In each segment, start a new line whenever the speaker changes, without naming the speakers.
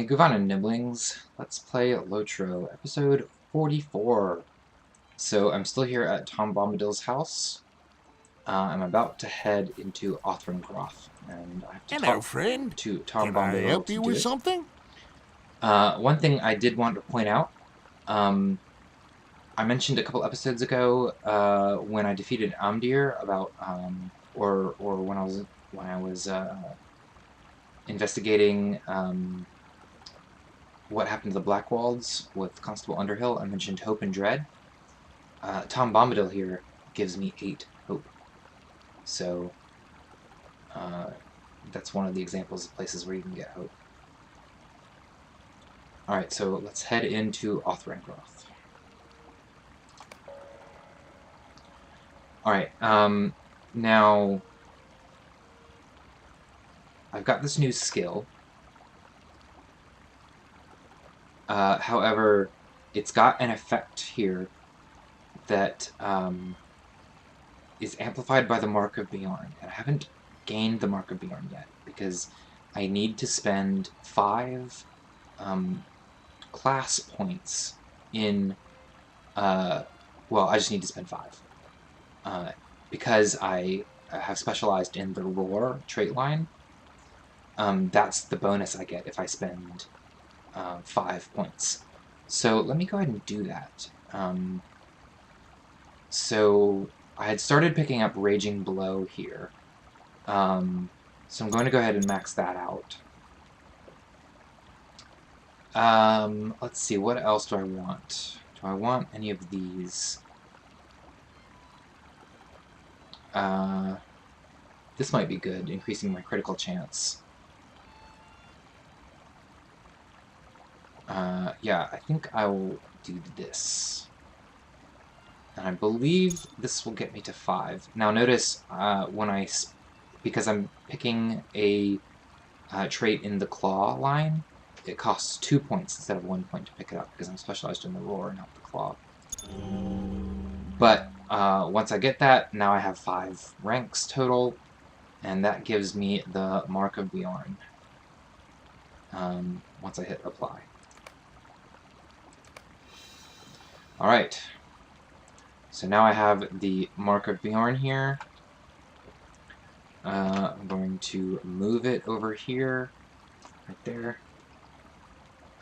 Govannen, niblings. Let's play LotRO, episode 44. So I'm still here at Tom Bombadil's house. I'm about to head into Othrongroth, and I have to
Hello,
talk
friend.
to Tom
Can I
Bombadil
help
to
you
do
with
it.
something?
One thing I did want to point out, I mentioned a couple episodes ago when I defeated Amdir about, or when I was investigating what happened to the Blackwalds with Constable Underhill. I mentioned Hope and Dread. Tom Bombadil here gives me 8 hope. So that's one of the examples of places where you can get hope. Alright, so let's head into Othrongroth. Alright, now I've got this new skill. However, it's got an effect here that is amplified by the Mark of Bjorn, and I haven't gained the Mark of Bjorn yet because I need to spend 5 class points in, well, I just need to spend 5 because I have specialized in the roar trait line. That's the bonus I get if I spend 5 points. So let me go ahead and do that. So I had started picking up Raging Blow here. So I'm going to go ahead and max that out. Let's see, what else do I want? Do I want any of these? This might be good, increasing my critical chance. Yeah, I think I will do this. And I believe this will get me to 5. Now notice, because I'm picking a trait in the claw line, it costs 2 points instead of 1 point to pick it up, because I'm specialized in the roar, not the claw. But once I get that, now I have 5 ranks total, and that gives me the Mark of Bjorn once I hit apply. Alright, so now I have the Mark of Bjorn here. I'm going to move it over here, right there.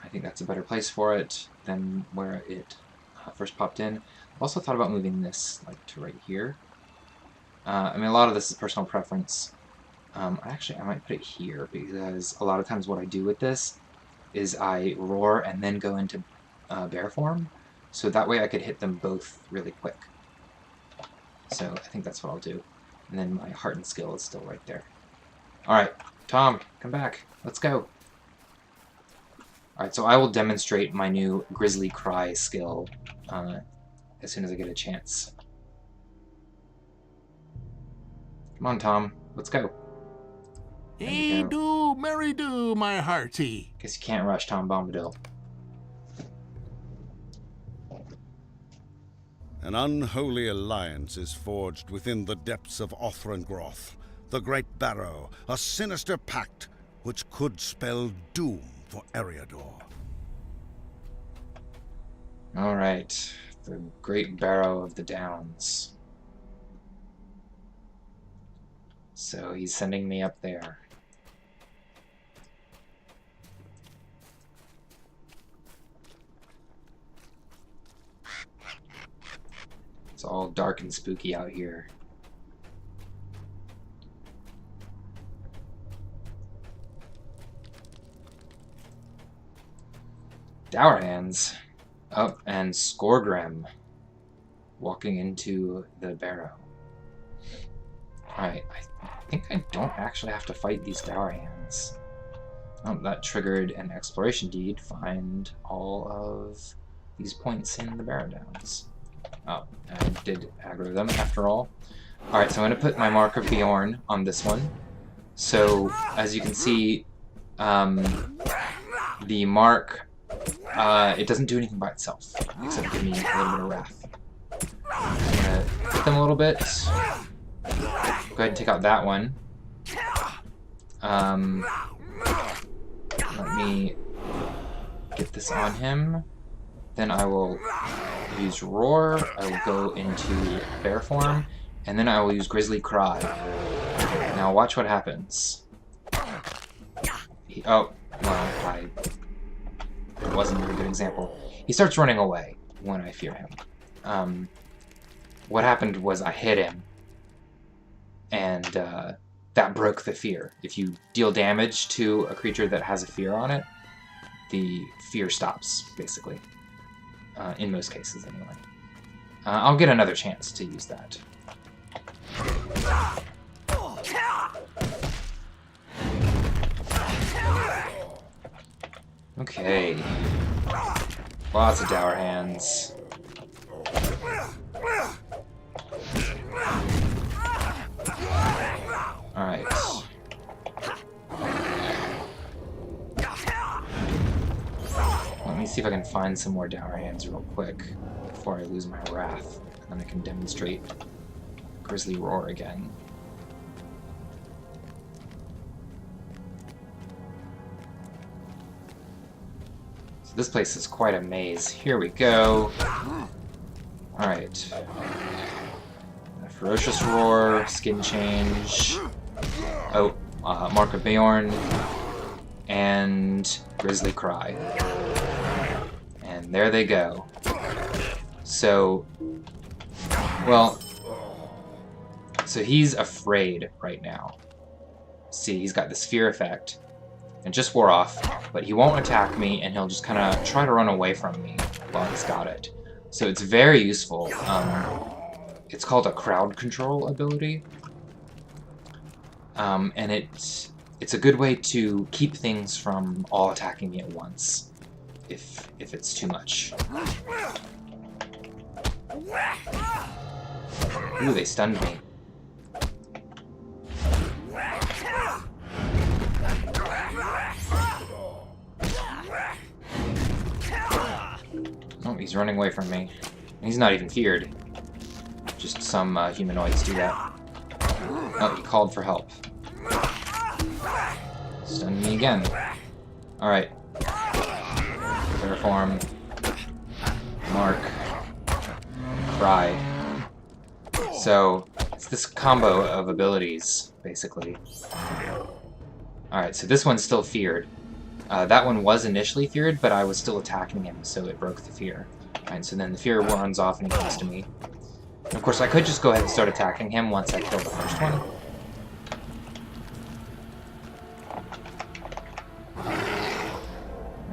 I think that's a better place for it than where it first popped in. I've also thought about moving this like to right here. I mean, a lot of this is personal preference. Actually, I might put it here because a lot of times what I do with this is I roar and then go into bear form, so that way I could hit them both really quick. So I think that's what I'll do. And then my heart and skill is still right there. Alright, Tom, come back. Let's go. Alright, so I will demonstrate my new Grizzly Cry skill as soon as I get a chance. Come on, Tom. Let's go.
Hey do, merry do, my hearty.
Guess you can't rush Tom Bombadil.
An unholy alliance is forged within the depths of Othrongroth, the Great Barrow, a sinister pact which could spell doom for Eriador.
Alright, the Great Barrow of the Downs. So he's sending me up there. It's all dark and spooky out here. Dour Hands. Oh, and Skorgrim walking into the barrow. Alright, I think I don't actually have to fight these Dour Hands. Oh, that triggered an exploration deed. Find all of these points in the Barrow Downs. Oh, I did aggro them after all. Alright, so I'm going to put my Mark of Bjorn on this one. So, as you can see, the mark, it doesn't do anything by itself, except give me a little bit of wrath. I'm going to hit them a little bit. Go ahead and take out that one. Let me get this on him. Then I will use Roar. I will go into Bear form. And then I will use Grizzly Cry. Now watch what happens. Oh, well, it wasn't a very good example. He starts running away when I fear him. What happened was I hit him, and that broke the fear. If you deal damage to a creature that has a fear on it, the fear stops, basically. In most cases, anyway. I'll get another chance to use that. Okay. Lots of dour hands. Alright. Let me see if I can find some more dour hands real quick before I lose my wrath. And then I can demonstrate Grizzly Roar again. So this place is quite a maze. Here we go. Alright. Ferocious Roar, Skin Change. Oh, Mark of Bjorn. And Grizzly Cry. And there they go. So, well, so he's afraid right now. See, he's got this fear effect. And just wore off, but he won't attack me, and he'll just kind of try to run away from me while he's got it. So it's very useful. It's called a crowd control ability. And it's a good way to keep things from all attacking me at once, if it's too much. Ooh, they stunned me. Oh, he's running away from me. He's not even feared. Just some humanoids do that. Oh, he called for help. Stunned me again. Alright. Bear form. Mark. Cry. So, it's this combo of abilities, basically. Alright, so this one's still feared. That one was initially feared, but I was still attacking him, so it broke the fear. Alright, so then the fear runs off and he comes to me. And of course, I could just go ahead and start attacking him once I kill the first one.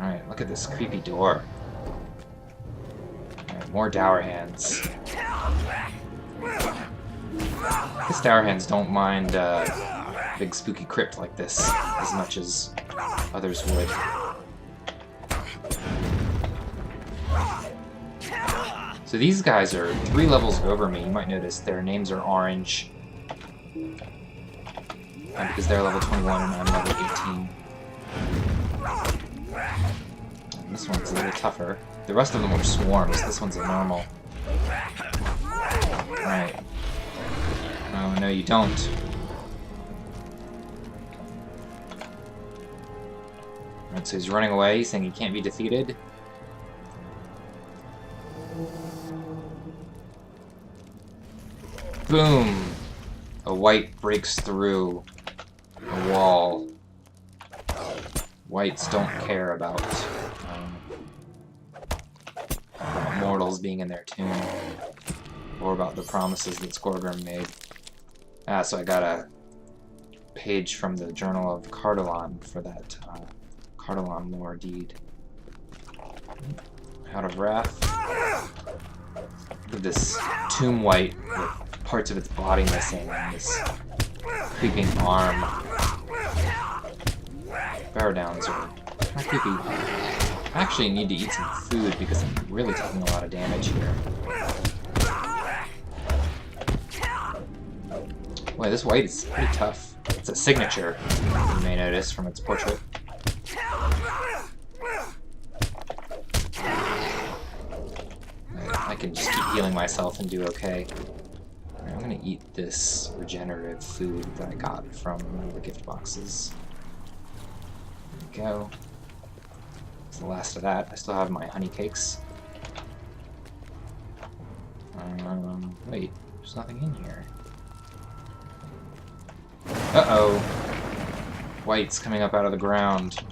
Alright, look at this creepy door. Alright, more dour hands. I guess dour hands don't mind big spooky crypt like this as much as others would. So these guys are 3 levels over me. You might notice their names are orange. Because they're level 21 and I'm level 18. And this one's a little tougher. The rest of them are swarms. This one's a normal. Alright. Oh, no, you don't. Alright, so he's running away. He's saying he can't be defeated. Boom! A white breaks through a wall. Whites don't care about mortals being in their tomb, or about the promises that Skorgrim made. So I got a page from the Journal of Cardolan for that Cardolan lore deed. Out of Wrath. Look at this tomb white with parts of its body missing and this creeping arm. Bear downs are kind of creepy. I actually need to eat some food because I'm really taking a lot of damage here. Boy, this white is pretty tough. It's a signature, you may notice from its portrait. I can just keep healing myself and do okay. Right, I'm gonna eat this regenerative food that I got from one of the gift boxes. There we go. That's the last of that. I still have my honey cakes. Wait, there's nothing in here. Uh-oh. White's coming up out of the ground.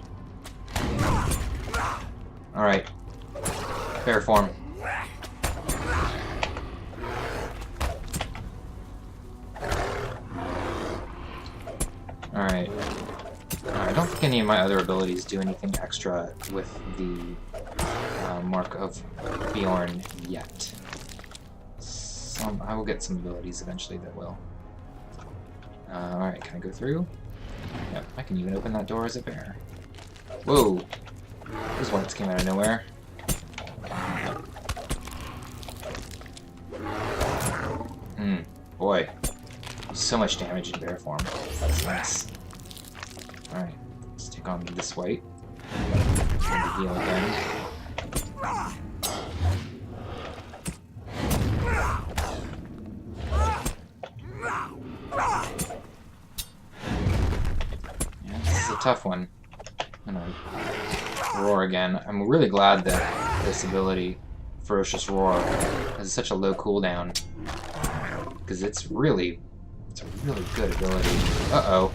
Alright. Bear form. Alright. I don't think any of my other abilities do anything extra with the Mark of Bjorn yet. I will get some abilities eventually that will. Alright, can I go through? Yep, I can even open that door as a bear. Whoa! Those whites came out of nowhere. Boy. So much damage in bear form. That's nice. Alright, let's take on this white. Try to heal again. Tough one. I'm gonna roar again. I'm really glad that this ability, Ferocious Roar, has such a low cooldown. Because it's a really good ability. Uh-oh.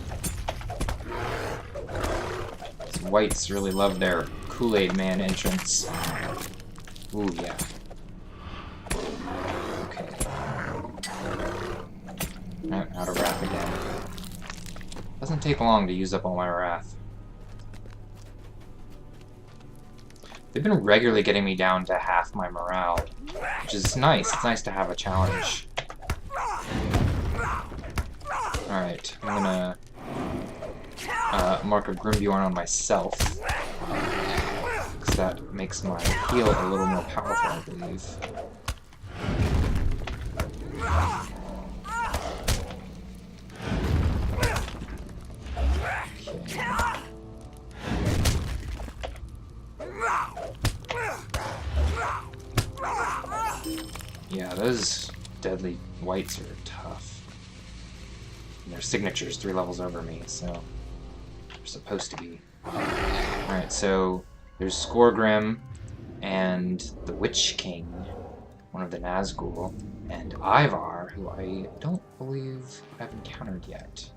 These whites really love their Kool-Aid Man entrance. Ooh, yeah. Okay. Out of wrath again. Doesn't take long to use up all my wrath. They've been regularly getting me down to half my morale, which is nice. It's nice to have a challenge. Alright, I'm gonna Mark of Grimbjorn on myself, because that makes my heal a little more powerful, I believe. Yeah, those deadly whites are tough. And their signature's 3 levels over me, so they're supposed to be. Alright, so there's Skorgrim and the Witch King, one of the Nazgul, and Ivar, who I don't believe I've encountered yet.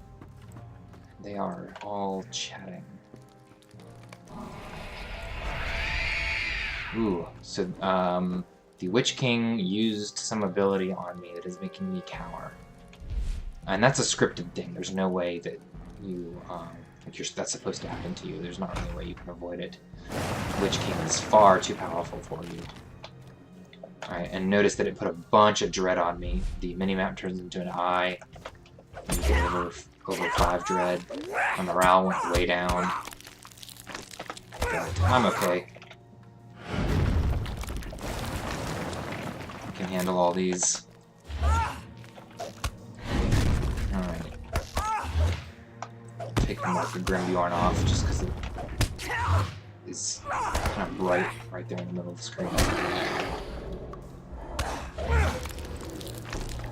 They are all chatting. Ooh, so the Witch King used some ability on me that is making me cower. And that's a scripted thing. There's no way that you, that's supposed to happen to you. There's not really a way you can avoid it. The Witch King is far too powerful for you. Alright, and notice that it put a bunch of dread on me. The minimap turns into an eye. You get over 5 dread. My morale went way down. But I'm okay. I can handle all these. Alright. Take the Mark of Grimbjorn off just because it is kind of bright right there in the middle of the screen.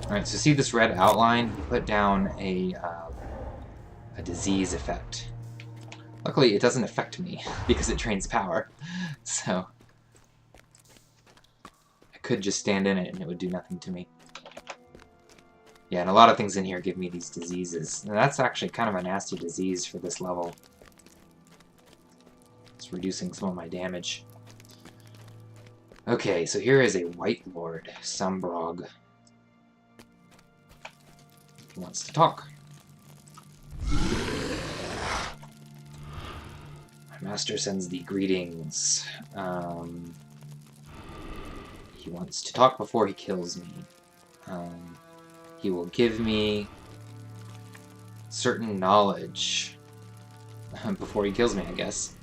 Alright, so see this red outline? Put down a disease effect. Luckily, it doesn't affect me because it drains power. So I could just stand in it and it would do nothing to me. Yeah, and a lot of things in here give me these diseases. And that's actually kind of a nasty disease for this level. It's reducing some of my damage. Okay, so here is a White Lord, Sambrog. He wants to talk. My master sends thee greetings. He wants to talk before he kills me. He will give me certain knowledge before he kills me, I guess.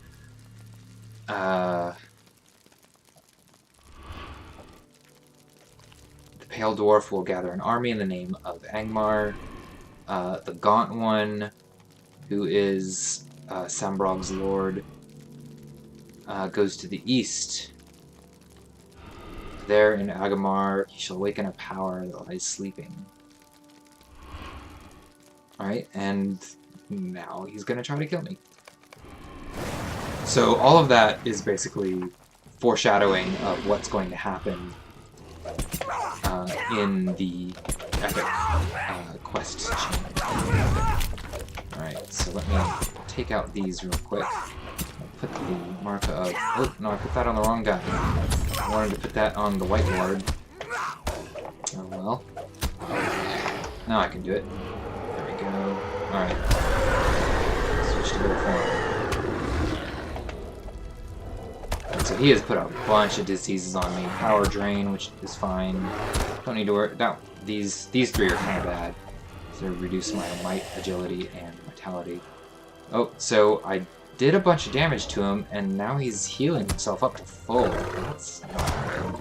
The Pale Dwarf will gather an army in the name of Angmar. The Gaunt One, who is Sambrog's lord, goes to the east. There in Agamar, he shall awaken a power that lies sleeping. Alright, and now he's gonna try to kill me. So all of that is basically foreshadowing of what's going to happen in the epic quest chain. Alright, so let me take out these real quick. I'll put the marker of... Oh, no, I put that on the wrong guy. I wanted to put that on the White Lord. Oh well. Now I can do it. There we go. Alright. Switch to their form. So he has put a bunch of diseases on me. Power drain, which is fine. Don't need to worry. No, these three are kind of bad. So reduce my might, agility, and vitality. Oh, so I did a bunch of damage to him, and now he's healing himself up to full. That's not good.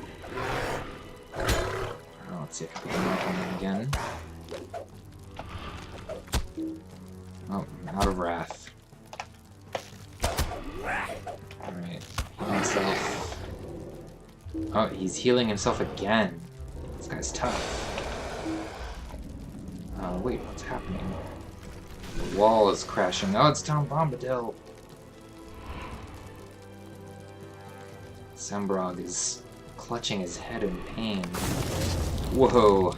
Let's see if I can mark on him again. Oh, I'm out of wrath. Alright, heal myself. Oh, he's healing himself again. This guy's tough. Wait, what's happening? The wall is crashing. Oh, it's Tom Bombadil! Sembrog is clutching his head in pain. Whoa!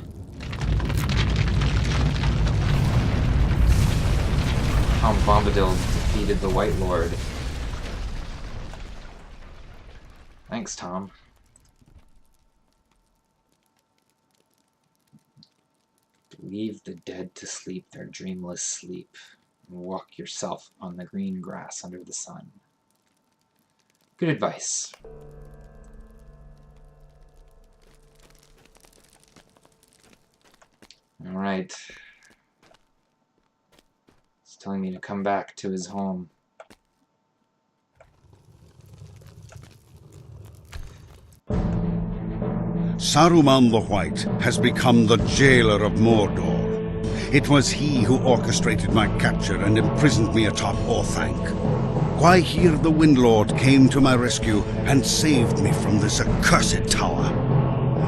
Tom Bombadil defeated the White Lord. Thanks, Tom. Leave the dead to sleep their dreamless sleep, and walk yourself on the green grass under the sun. Good advice. Alright. He's telling me to come back to his home.
Saruman the White has become the jailer of Mordor. It was he who orchestrated my capture and imprisoned me atop Orthanc. Gwaihir the Windlord came to my rescue and saved me from this accursed tower.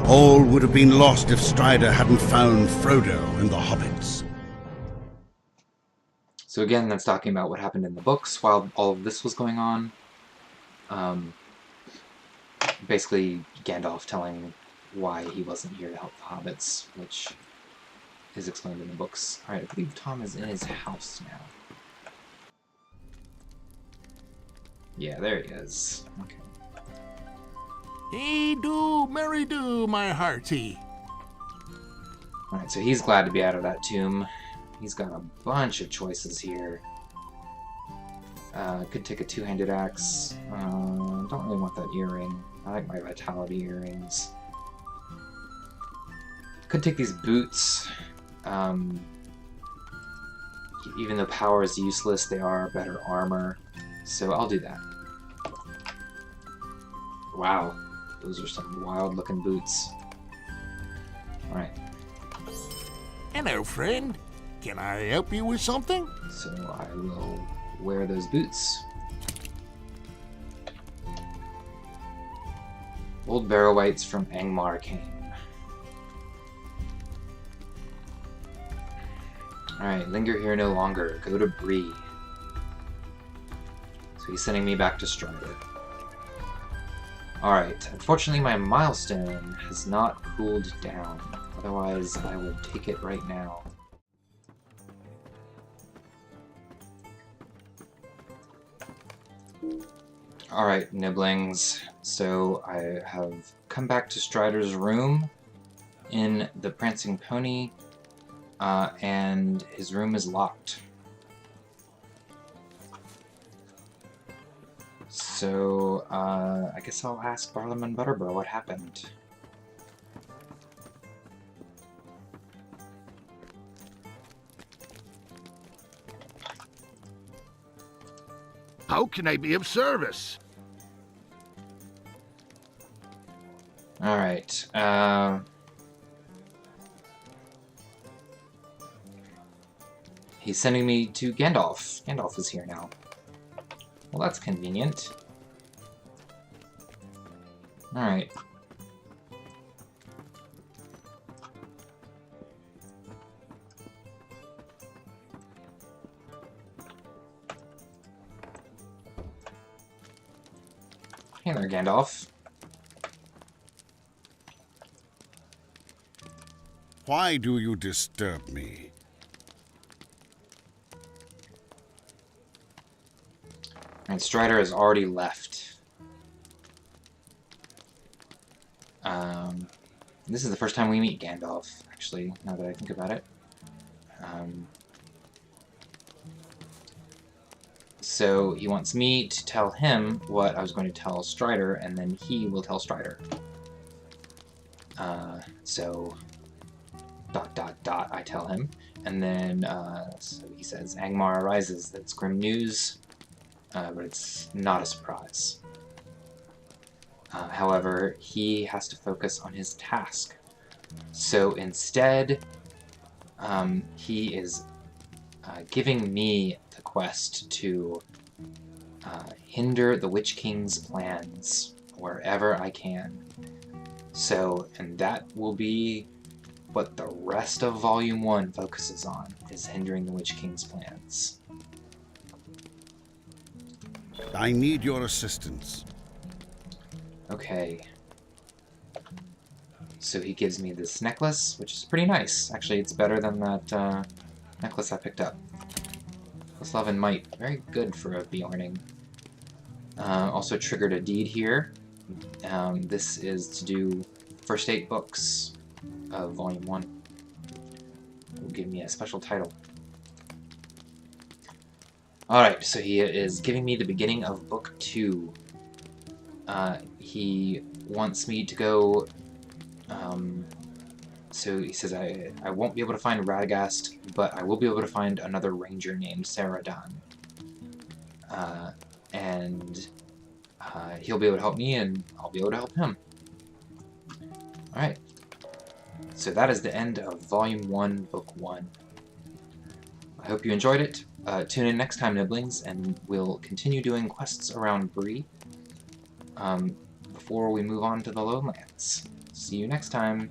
All would have been lost if Strider hadn't found Frodo and the hobbits.
So again, that's talking about what happened in the books while all of this was going on. Basically, Gandalf telling why he wasn't here to help the hobbits, which is explained in the books. Alright, I believe Tom is in his house now. Yeah, there he is. Okay.
Hey do, merry do, my hearty.
Alright, so he's glad to be out of that tomb. He's got a bunch of choices here. Could take a two-handed axe. Don't really want that earring. I like my vitality earrings. Could take these boots. Even though power is useless, they are better armor. So I'll do that. Wow, those are some wild-looking boots. Alright.
Hello, friend. Can I help you with something?
So I will wear those boots. Old Barrow-wights from Angmar came. Alright, linger here no longer. Go to Bree. So he's sending me back to Strider. Alright, unfortunately my milestone has not cooled down. Otherwise, I would take it right now. Alright, Niblings. So I have come back to Strider's room in the Prancing Pony, and his room is locked. So, I guess I'll ask Barlaam Butterbur what happened.
How can I be of service?
Alright, he's sending me to Gandalf. Gandalf is here now. Well, that's convenient. Alright. Hey there, Gandalf.
Why do you disturb me?
And Strider has already left. This is the first time we meet Gandalf, actually, now that I think about it. So he wants me to tell him what I was going to tell Strider, and then he will tell Strider. So... ... I tell him. And then, so he says, Angmar arises. That's grim news, but it's not a surprise. However, he has to focus on his task. So instead, he is giving me the quest to hinder the Witch King's plans wherever I can. So, and that will be what the rest of Volume 1 focuses on, is hindering the Witch King's plans.
I need your assistance.
Okay. So he gives me this necklace, which is pretty nice. Actually, it's better than that necklace I picked up. Plus Love and Might. Very good for a Bjorning. Also triggered a deed here. This is to do first 8 books of Volume 1. It will give me a special title. Alright, so he is giving me the beginning of Book 2. He wants me to go... so he says I won't be able to find Radagast, but I will be able to find another ranger named Saradan. And he'll be able to help me, and I'll be able to help him. Alright. So that is the end of Volume 1, Book 1. I hope you enjoyed it. Tune in next time, Niblings, and we'll continue doing quests around Bree before we move on to the Lowlands. See you next time.